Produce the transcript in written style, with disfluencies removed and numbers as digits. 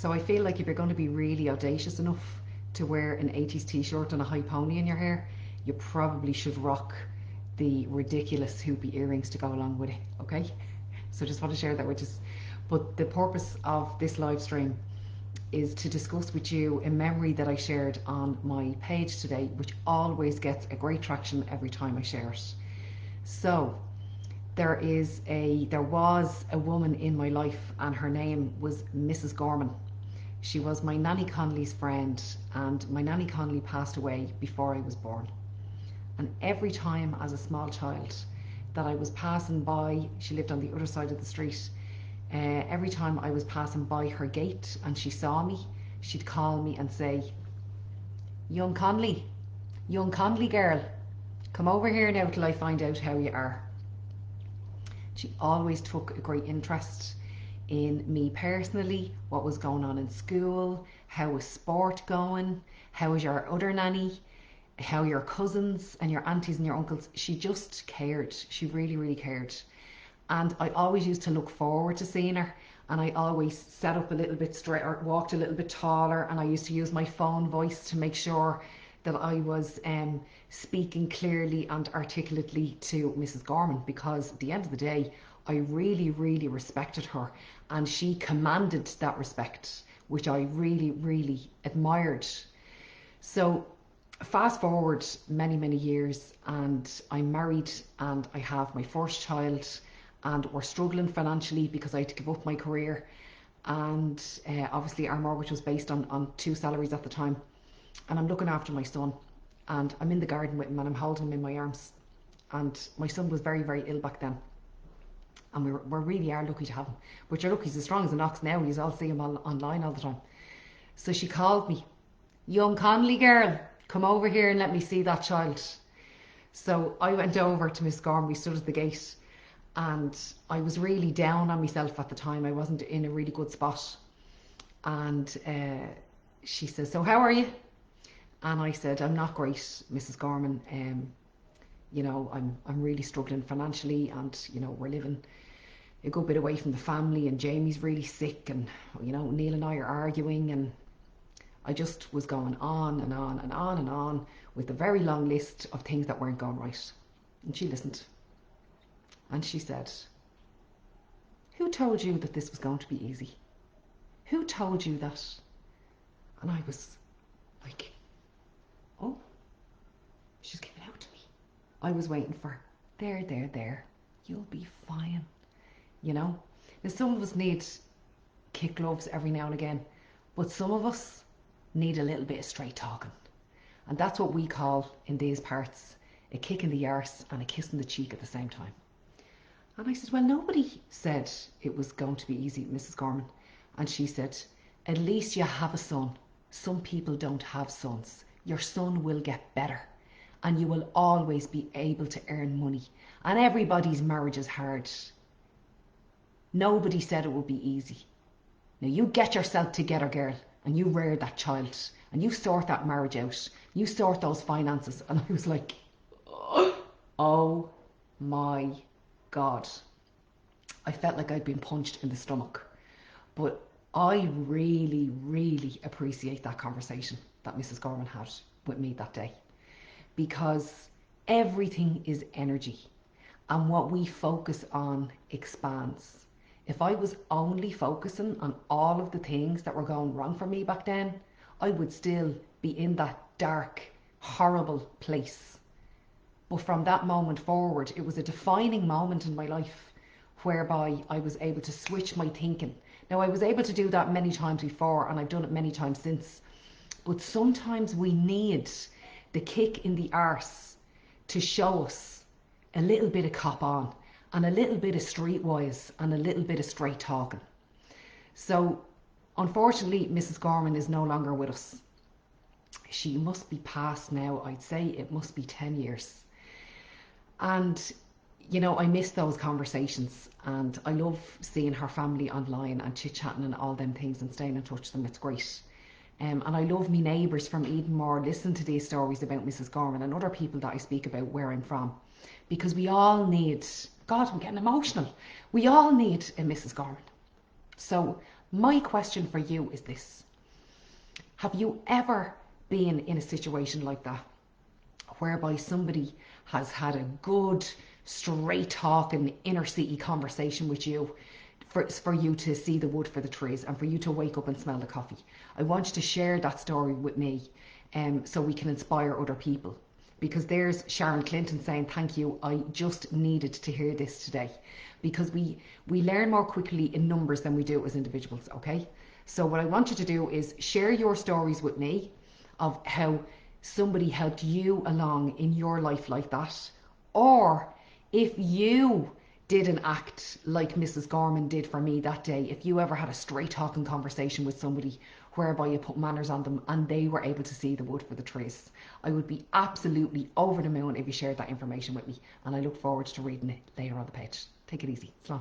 So I feel like if you're going to be really audacious enough to wear an 80s t-shirt and a high pony in your hair, you probably should rock the ridiculous hoopy earrings to go along with it, okay? So just want to share that with us. But the purpose of this live stream is to discuss with you a memory that I shared on my page today, which always gets a great traction every time I share it. So there was a woman in my life, and her name was Mrs. Gorman. She was my Nanny Connolly's friend, and my Nanny Connolly passed away before I was born. And every time as a small child that I was passing by, she lived on the other side of the street, every time I was passing by her gate and she saw me, she'd call me and say, young Connolly girl, come over here now till I find out how you are. She always took a great interest in me personally, what was going on in school, how was sport going, how was your other nanny, how your cousins and your aunties and your uncles. She just cared. She really, really cared. And I always used to look forward to seeing her, and I always sat up a little bit straight or walked a little bit taller, and I used to use my phone voice to make sure that I was speaking clearly and articulately to Mrs. Gorman, because at the end of the day I really, really respected her, and she commanded that respect, which I really, really admired. So fast forward many, many years, and I'm married and I have my first child, and we're struggling financially because I had to give up my career, and obviously our mortgage was based on two salaries at the time, and I'm looking after my son, and I'm in the garden with him and I'm holding him in my arms, and my son was very, very ill back then, and we really are lucky to have him, but you're lucky he's as strong as an ox now. You all see him online all the time. So she called me, young Connolly girl, come over here and let me see that child. So I went over to Miss Gorman. We stood at the gate, and I was really down on myself at the time. I wasn't in a really good spot, and she says, so how are you? And I said, I'm not great, Mrs. Gorman. You know, I'm really struggling financially, and you know, we're living a good bit away from the family, and Jamie's really sick, and you know, Neil and I are arguing, and I just was going on and on and on and on with a very long list of things that weren't going right. And she listened, and she said, who told you that this was going to be easy? Who told you that? And I was like, oh, she's giving out to me. I was waiting for, there, you'll be fine. You know, now some of us need kid gloves every now and again, but some of us need a little bit of straight talking. And that's what we call in these parts a kick in the arse and a kiss in the cheek at the same time. And I said, well, nobody said it was going to be easy, Mrs. Gorman. And she said, at least you have a son. Some people don't have sons. Your son will get better, and you will always be able to earn money. And everybody's marriage is hard. Nobody said it would be easy. Now you get yourself together, girl, and you rear that child, and you sort that marriage out. You sort those finances. And I was like, oh my God. I felt like I'd been punched in the stomach. But I really, really appreciate that conversation that Mrs. Gorman had with me that day, because everything is energy, and what we focus on expands. If I was only focusing on all of the things that were going wrong for me back then, I would still be in that dark, horrible place. But from that moment forward, it was a defining moment in my life whereby I was able to switch my thinking. Now, I was able to do that many times before, and I've done it many times since. But sometimes we need the kick in the arse to show us a little bit of cop on, and a little bit of streetwise, and a little bit of straight talking. So, unfortunately, Mrs. Gorman is no longer with us. She must be past now. I'd say it must be 10 years. And you know, I miss those conversations, and I love seeing her family online and chit-chatting and all them things and staying in touch with them. It's great. And I love me neighbours from Edenmore listen to these stories about Mrs. Gorman and other people that I speak about where I'm from, because we all need, God, I'm getting emotional, we all need a Mrs. Gorman. So My question for you is this. Have you ever been in a situation like that, whereby somebody has had a good, straight talking, inner city conversation with you for you to see the wood for the trees and for you to wake up and smell the coffee? I want you to share that story with me, so we can inspire other people. Because there's Sharon Clinton saying, thank you, I just needed to hear this today. Because we learn more quickly in numbers than we do as individuals, okay? So what I want you to do is share your stories with me of how somebody helped you along in your life like that. Or if you did an act like Mrs. Gorman did for me that day, if you ever had a straight talking conversation with somebody whereby you put manners on them and they were able to see the wood for the trees, I would be absolutely over the moon if you shared that information with me, and I look forward to reading it later on the page. Take it easy. Slán.